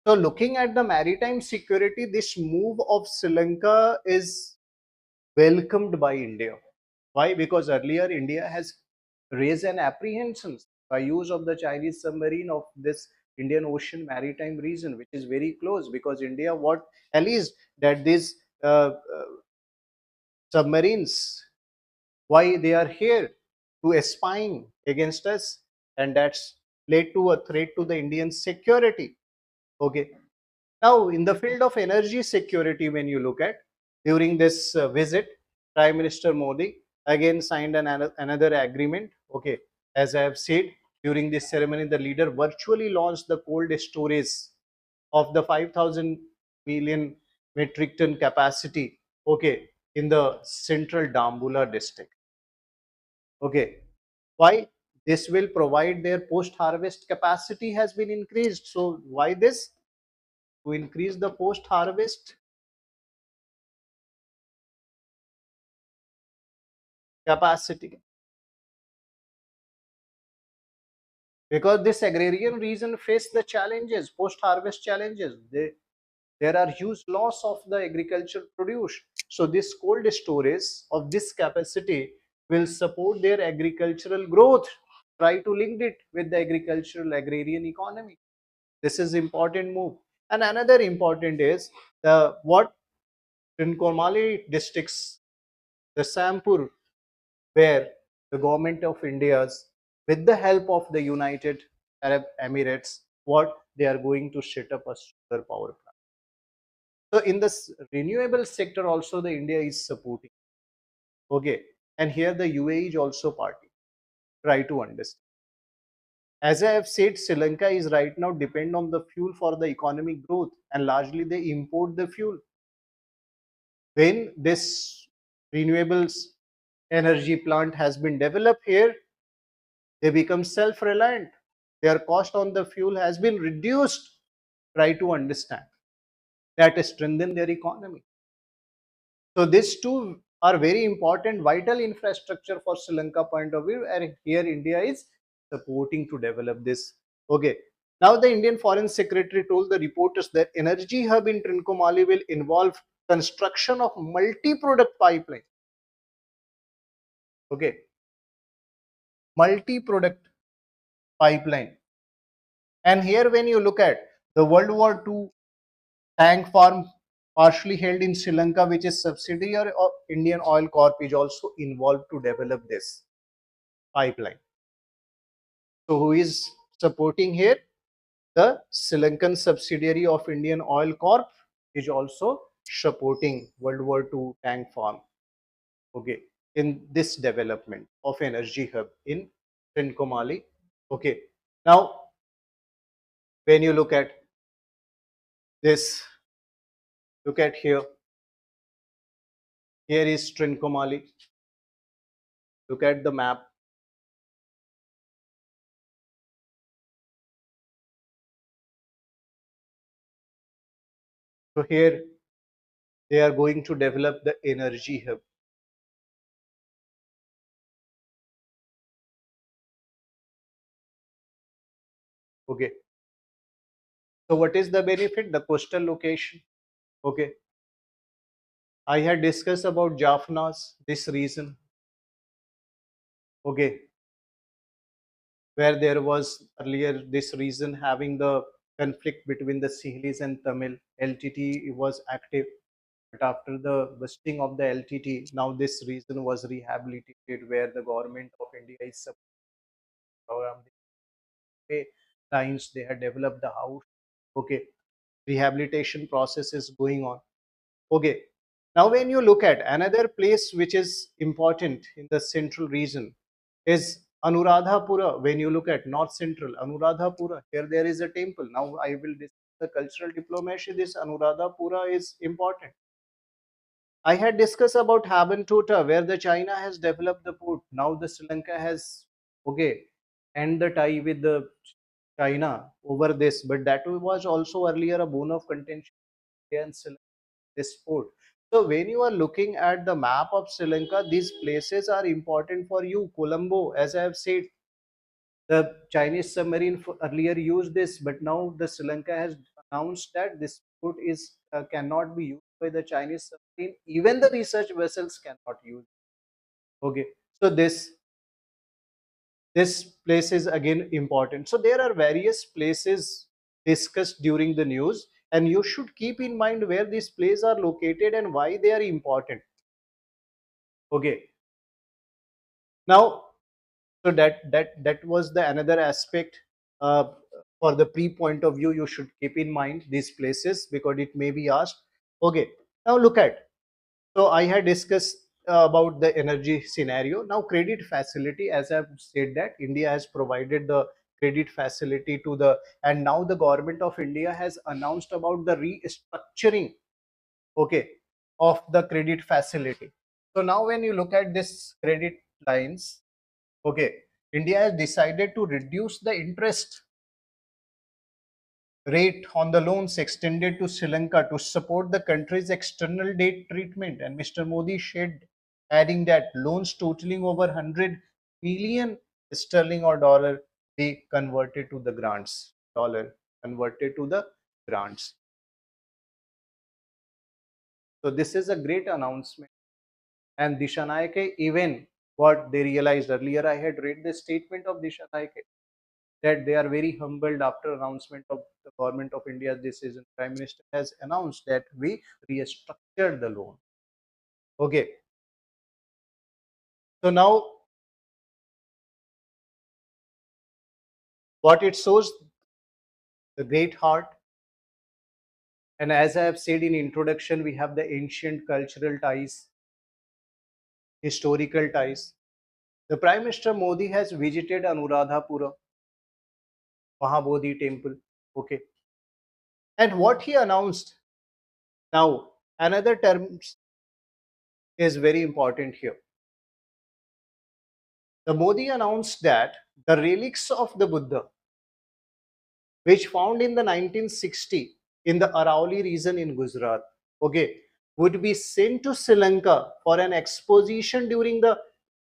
So, looking at the maritime security, this move of Sri Lanka is welcomed by India. Why? Because earlier India has raised an apprehension by use of the Chinese submarine of this Indian Ocean maritime region, which is very close. Because India, what alleged that these submarines, why they are here to spying against us, and that's led to a threat to the Indian security. Okay, now in the field of energy security, when you look at during this visit, Prime Minister Modi again signed another agreement. Okay, as I have said, during this ceremony the leader virtually launched the cold storage of the 5,000 million metric ton capacity, okay, in the central Dambula district. Okay, why? This will provide their post harvest capacity has been increased. So why this? To increase the post harvest capacity, because this agrarian region face the challenges, post harvest challenges. There are huge loss of the agricultural produce. So this cold storage of this capacity will support their agricultural growth. Try to link it with the agricultural agrarian economy. This is important move. And another important is the what Trincomalee districts, the Sampur, where the government of India's, with the help of the United Arab Emirates, what they are going to set up a solar power plant. So in this renewable sector also the India is supporting. Okay, and here the UAE is also party. Try to understand. As I have said, Sri Lanka is right now depend on the fuel for the economic growth, and largely they import the fuel. When this renewables energy plant has been developed here, they become self-reliant. Their cost on the fuel has been reduced. Try to understand. That strengthen their economy. So these two are very important, vital infrastructure for Sri Lanka point of view, and here India is supporting to develop this. Okay. Now the Indian Foreign Secretary told the reporters that energy hub in Trincomalee will involve construction of multi-product pipeline. Okay, multi-product pipeline. And here when you look at the World War II tank farm partially held in Sri Lanka, which is subsidiary of Indian Oil Corp, is also involved to develop this pipeline. So who is supporting here? The Sri Lankan subsidiary of Indian Oil Corp is also supporting World War II tank farm. Okay, in this development of energy hub in Trincomalee. Okay, now when you look at this, look at here. Here is Trincomalee. Look at the map. So here they are going to develop the energy hub. Okay. So what is the benefit? The coastal location. Okay. I had discussed about Jaffna's this reason. Okay. Where there was earlier this reason having the conflict between the Sinhalese and Tamil. LTT was active. But after the busting of the LTT, now this region was rehabilitated where the government of India is supporting the lines. They had developed the house. Okay, rehabilitation process is going on. Okay, now when you look at another place which is important in the central region is Anuradhapura. When you look at north central Anuradhapura, here there is a temple. Now I will discuss the cultural diplomacy. This Anuradhapura is important. I had discussed about Habentuta, where the China has developed the port. Now the Sri Lanka has okay end the tie with the China over this, but that was also earlier a bone of contention and this port. So when you are looking at the map of Sri Lanka, these places are important for you. Colombo, as I have said, the Chinese submarine earlier used this, but now the Sri Lanka has announced that this port is cannot be used by the Chinese submarine. Even the research vessels cannot use. Okay, so this place is again important. So there are various places discussed during the news, and you should keep in mind where these places are located and why they are important. Okay, now so that was the another aspect uh, for the pre point of view. You should keep in mind these places because it may be asked. Okay, now look at, so I had discussed about the energy scenario. Now credit facility, as I've said that India has provided the credit facility to the, and now the government of India has announced about the restructuring, okay, of the credit facility. So now when you look at this credit lines, okay, India has decided to reduce the interest rate on the loans extended to Sri Lanka to support the country's external debt treatment. And Mr. Modi shared, adding that loans totaling over 100 billion sterling or dollar be converted to the grants. Dollar converted to the grants. So this is a great announcement. And Dishanayake, even what they realized earlier, I had read the statement of Dishanayake that they are very humbled after announcement of the government of India's decision. Prime Minister has announced that we restructured the loan. Okay. So now what it shows, the great heart. And as I have said in introduction, we have the ancient cultural ties, historical ties. The Prime Minister Modi has visited Anuradhapura, Mahabodhi temple. Okay. And what he announced now, another term is very important here. The Modi announced that the relics of the Buddha, which found in the 1960 in the Arauli region in Gujarat, okay, would be sent to Sri Lanka for an exposition during the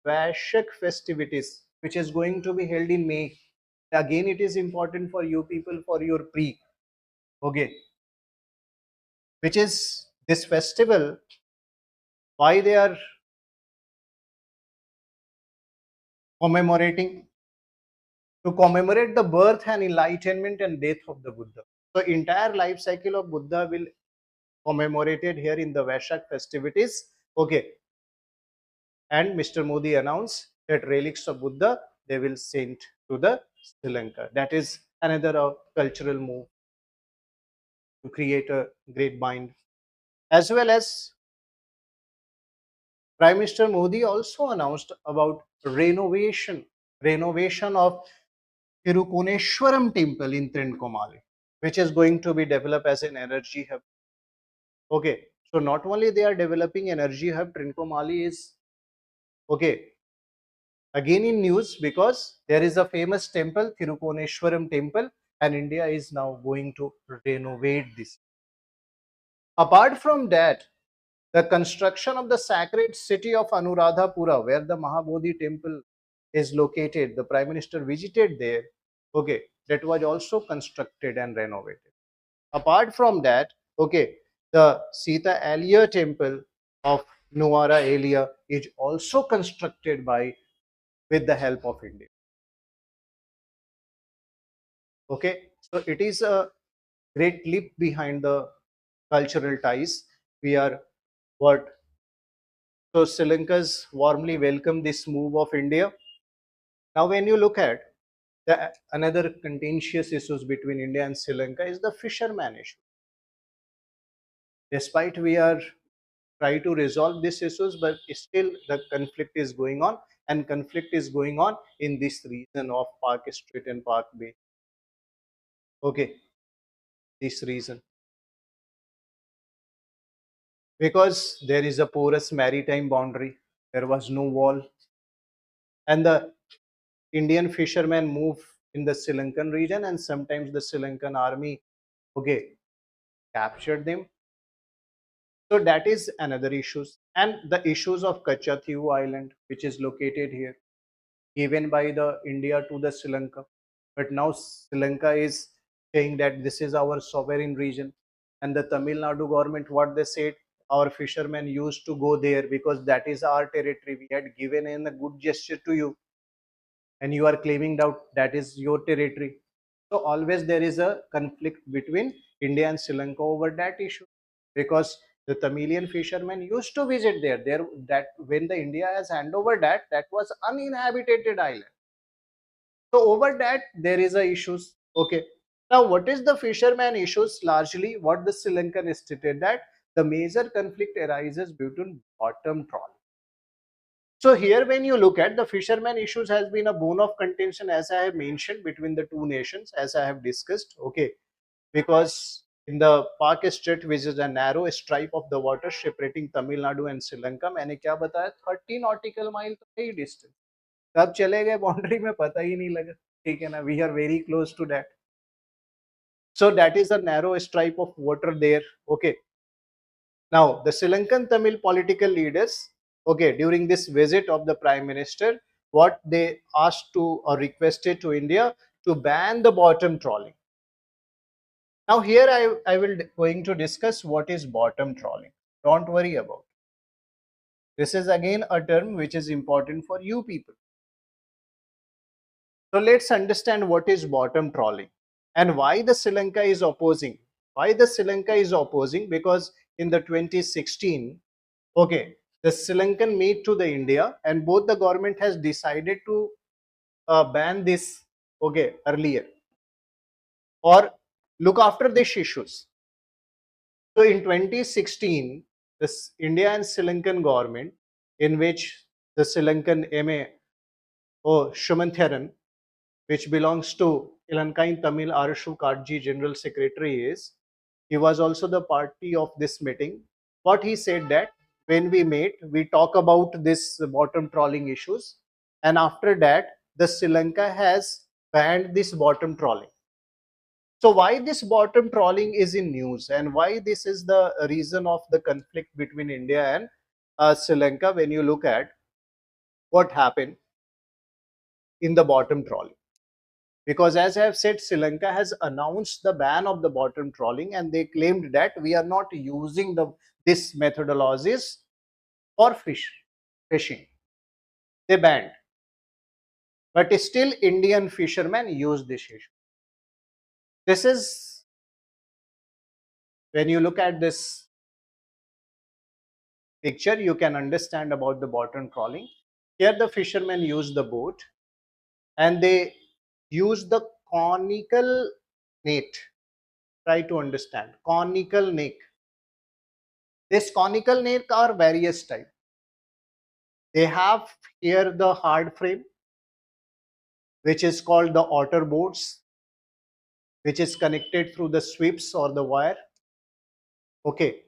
Vaishak festivities, which is going to be held in May. Again, it is important for you people for your pre, okay, which is this festival, why they are commemorating, to commemorate the birth and enlightenment and death of the Buddha. So entire life cycle of Buddha will commemorated here in the Vaishak festivities. Okay, and Mr. Modi announced that relics of Buddha they will send to the Sri Lanka. That is another cultural move to create a great bind. As well as Prime Minister Modi also announced about renovation of Tirukuneshwaram temple in Trincomalee, which is going to be developed as an energy hub. Okay, so not only they are developing energy hub, Trincomalee is okay again in news because there is a famous temple, Tirukuneshwaram temple, and India is now going to renovate this. Apart from that, the construction of the sacred city of Anuradhapura, where the Mahabodhi temple is located, the Prime Minister visited there. Okay, that was also constructed and renovated. Apart from that, okay, the Sita Alia temple of Nuwara Elia is also constructed by with the help of India. Okay, so it is a great leap behind the cultural ties. We are what so Sri Lanka's warmly welcome this move of India. Now, when you look at the another contentious issues between India and Sri Lanka is the fisherman issue. Despite we are try to resolve these issues, but still the conflict is going on, and conflict is going on in this region of Park Street and Park Bay. Okay, this reason because there is a porous maritime boundary, there was no wall, and the Indian fishermen move in the Sri Lankan region, and sometimes the Sri Lankan army, okay, captured them. So that is another issues, and the issues of Kachathyu Island, which is located here, given by the India to the Sri Lanka, but now Sri Lanka is saying that this is our sovereign region, and the Tamil Nadu government, what they said, our fishermen used to go there because that is our territory. We had given in a good gesture to you, and you are claiming that is your territory. So always there is a conflict between India and Sri Lanka over that issue because the Tamilian fishermen used to visit there. There that when the India has hand over that was uninhabited island. So over that there is a issues. Okay. Now what is the fisherman issues? Largely what the Sri Lankan stated that the major conflict arises between bottom trawl. So here, when you look at the fishermen issues, has been a bone of contention, as I have mentioned, between the two nations, as I have discussed. Okay, because in the Park Strait, which is a narrow stripe of the water separating Tamil Nadu and Sri Lanka, मैंने क्या बताया 30 nautical mile तो है ही distance. कब चले गए boundary में पता ही नहीं लगा. ठीक है ना? We are very close to that. So that is a narrow stripe of water there. Okay. Now, the Sri Lankan Tamil political leaders, okay, during this visit of the Prime Minister, what they asked to or requested to India to ban the bottom trawling. Now, here I will going to discuss what is bottom trawling. Don't worry about it. This is again a term which is important for you people. So let's understand what is bottom trawling and why the Sri Lanka is opposing. Why the Sri Lanka is opposing? Because in the 2016, okay, the Sri Lankan made to the India, and both the government has decided to ban this, okay, earlier or look after these issues. So in 2016, this India and Sri Lankan government, in which the Sri Lankan MA or Shumantharan, which belongs to Ilankain Tamil Arshu Kadji General Secretary is, he was also the party of this meeting. What he said that when we meet, we talk about this bottom trawling issues, and after that, the Sri Lanka has banned this bottom trawling. So why this bottom trawling is in news, and why this is the reason of the conflict between India and Sri Lanka when you look at what happened in the bottom trawling? Because as I have said, Sri Lanka has announced the ban of the bottom trawling, and they claimed that we are not using this methodologies for fishing. They banned, but still Indian fishermen use this issue. This is when you look at this picture, you can understand about the bottom trawling. Here the fishermen use the boat and they use the conical net. Try to understand. Conical net. This conical net are various type. They have here the hard frame, which is called the otter boards, which is connected through the sweeps or the wire. Okay.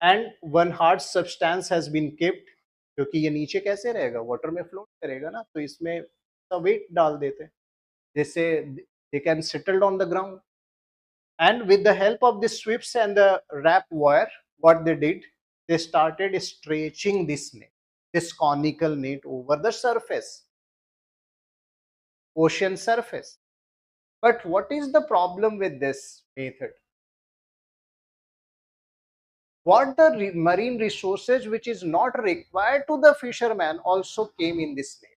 And one hard substance has been kept, क्योंकि ये नीचे कैसे रहेगा, water में float करेगा ना, तो इसमें वेट डाल देते हैं जिससे they can settled on the ground. And with the help of the sweeps and the wrap wire, what they did, they started stretching this net, this conical net over the surface, ocean surface. But what is the problem with this method? What the marine resources which is not required to the fisherman also came in this net.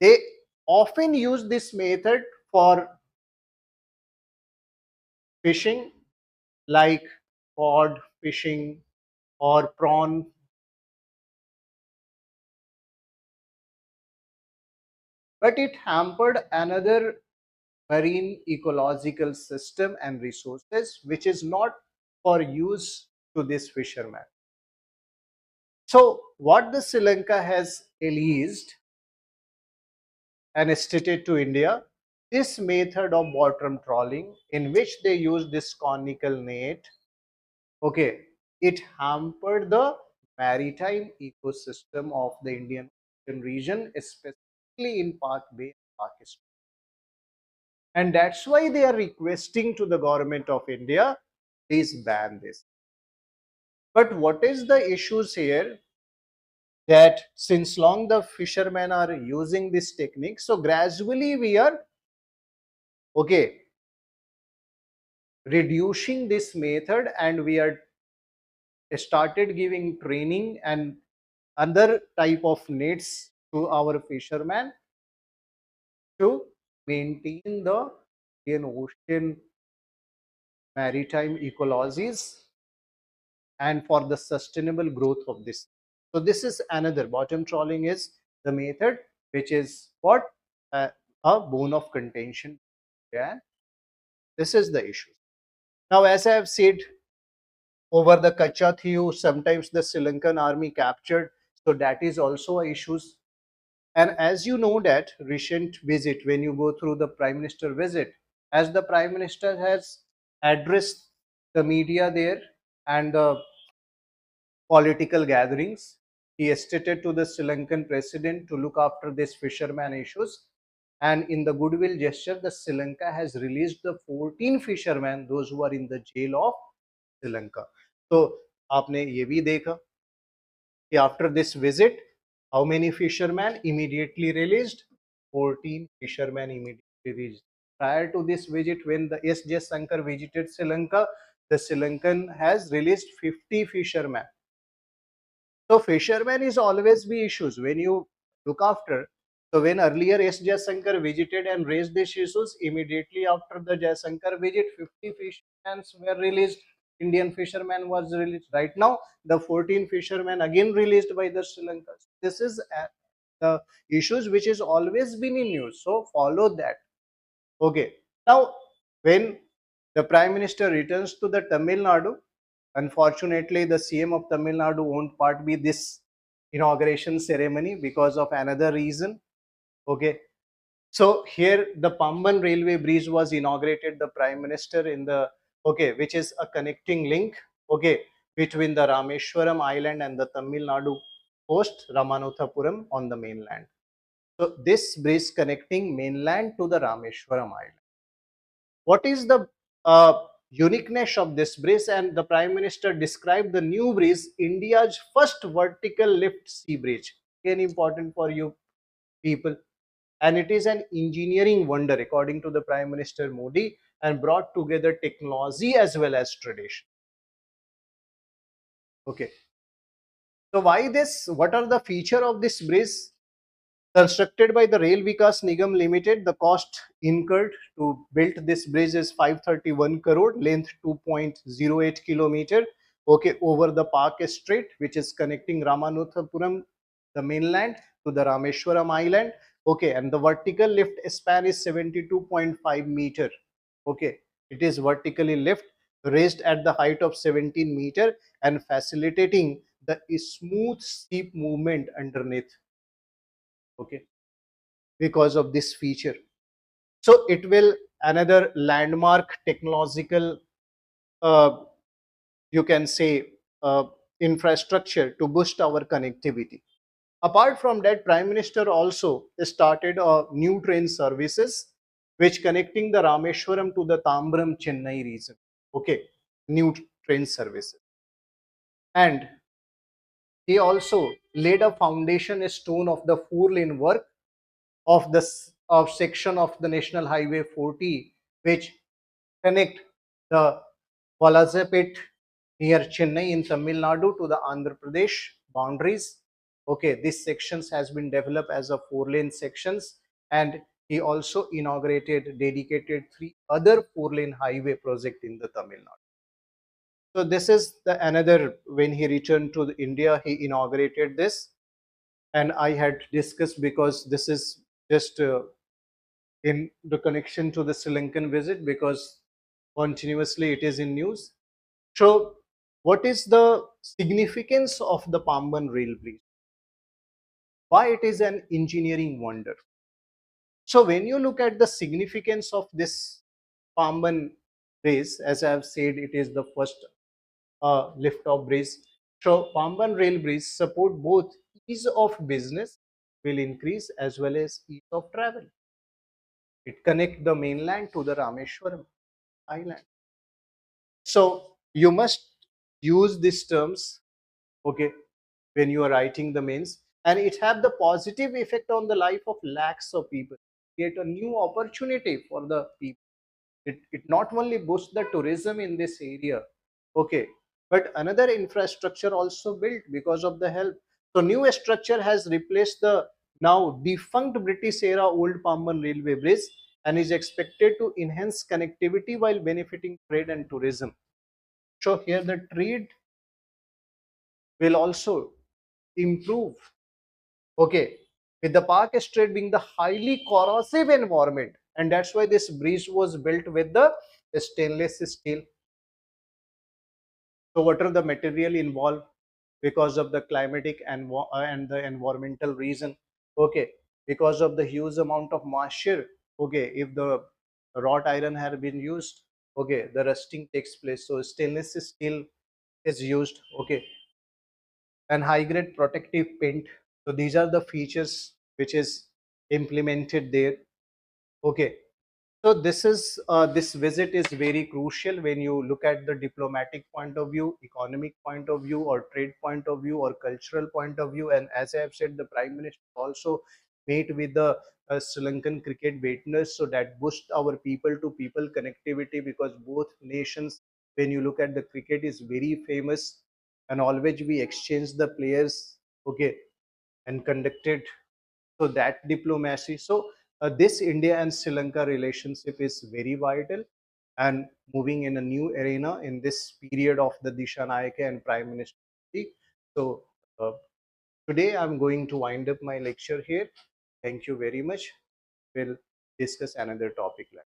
They often use this method for fishing, like cod fishing or prawn. But it hampered another marine ecological system and resources which is not for use to this fisherman. So what the Sri Lanka has released and stated to India, this method of bottom trawling in which they use this conical net, okay, it hampered the maritime ecosystem of the Indian Ocean region, specifically in Pak Bay and Pakistan. And that's why they are requesting to the government of India, please ban this. But what is the issues here? That since long the fishermen are using this technique, so gradually we are, okay, reducing this method, and we are started giving training and other type of nets to our fishermen to maintain the Indian Ocean maritime ecologies and for the sustainable growth of this. So this is another, bottom trawling is the method which is what, a bone of contention. Yeah, this is the issue. Now, as I have said, over the Kacha Thiu, sometimes the Sri Lankan army captured, so that is also a issues. And as you know that recent visit, when you go through the Prime Minister visit, as the Prime Minister has addressed the media there and the political gatherings, he stated to the Sri Lankan president to look after this fisherman issues. And in the goodwill gesture, the Sri Lanka has released the 14 fishermen, those who are in the jail of Sri Lanka. So, आपने ये भी देखा कि after this visit, how many fishermen immediately released? 14 fishermen immediately released. Prior to this visit, when the S. J. Shankar visited Sri Lanka, the Sri Lankan has released 50 fishermen. So fishermen is always be issues when you look after. So when earlier S. Jaishankar visited and raised these issues, immediately after the Jaishankar visit, 50 fishermen were released. Indian fisherman was released. Right now, the 14 fishermen again released by the Sri Lanka. This is the issues which is always been in news. So follow that. Okay. Now, when the Prime Minister returns to the Tamil Nadu, unfortunately, the CM of Tamil Nadu won't part be this inauguration ceremony because of another reason. Okay. So here the Pamban Railway Bridge was inaugurated, the Prime Minister in the, okay, which is a connecting link, okay, between the Rameshwaram Island and the Tamil Nadu coast, Ramanathapuram on the mainland. So this bridge connecting mainland to the Rameshwaram Island. What is the uniqueness of this bridge? And the Prime Minister described the new bridge India's first vertical lift sea bridge. Again, important for you people. And it is an engineering wonder, according to the Prime Minister Modi, and brought together technology as well as tradition. Okay. So why this? What are the feature of this bridge? Constructed by the Rail Vikas Nigam Limited, the cost incurred to build this bridge is 531 crore, length 2.08 kilometer, okay, over the Park Strait, which is connecting Ramanathapuram, the mainland, to the Rameshwaram Island. Okay, and the vertical lift span is 72.5 meter. Okay, it is vertically lift, raised at the height of 17 meter and facilitating the smooth steep movement underneath. Okay, because of this feature. So it will another landmark technological, uh, you can say, uh, infrastructure to boost our connectivity. Apart from that, Prime Minister also started new train services which connecting the Rameshwaram to the Tambram Chennai region. Okay, new train services. And he also laid a foundation stone of the four-lane work of of section of the National Highway 40, which connect the Valazapet near Chennai in Tamil Nadu to the Andhra Pradesh boundaries. Okay, this sections has been developed as a four-lane sections, and he also inaugurated dedicated three other four-lane highway project in the Tamil Nadu. So this is the another when he returned to the India, he inaugurated this, and I had discussed because this is just in the connection to the Sri Lankan visit because continuously it is in news. So, what is the significance of the Pamban Rail Bridge? Why it is an engineering wonder? So, when you look at the significance of this Pamban Bridge, as I have said, it is the first lift-off bridge. So, Pamban Rail Bridge support both ease of business will increase as well as ease of travel. It connect the mainland to the Rameshwaram island. So you must use these terms, okay, when you are writing the mains, and it have the positive effect on the life of lakhs of people. Create a new opportunity for the people. It not only boosts the tourism in this area, okay, but another infrastructure also built because of the help. So new structure has replaced the now defunct British era old Pamban railway bridge and is expected to enhance connectivity while benefiting trade and tourism. So here the trade will also improve. Okay, with the Park Strait being the highly corrosive environment, and that's why this bridge was built with the stainless steel. So what are the material involved because of the climatic and the environmental reason? Okay, because of the huge amount of moisture. Okay, if the wrought iron had been used, okay, the rusting takes place. So stainless steel is used. Okay, and high grade protective paint. So these are the features which is implemented there. Okay, so this visit is very crucial when you look at the diplomatic point of view, economic point of view, or trade point of view, or cultural point of view. And as I have said, the Prime Minister also met with the Sri Lankan cricket veterans, so that boost our people to people connectivity because both nations, when you look at the cricket, is very famous, and always we exchange the players. Okay, and conducted so that diplomacy. So this India and Sri Lanka relationship is very vital and moving in a new arena in this period of the Disha Nayake and Prime Minister. So uh, today I'm going to wind up my lecture here. Thank you very much. We'll discuss another topic later.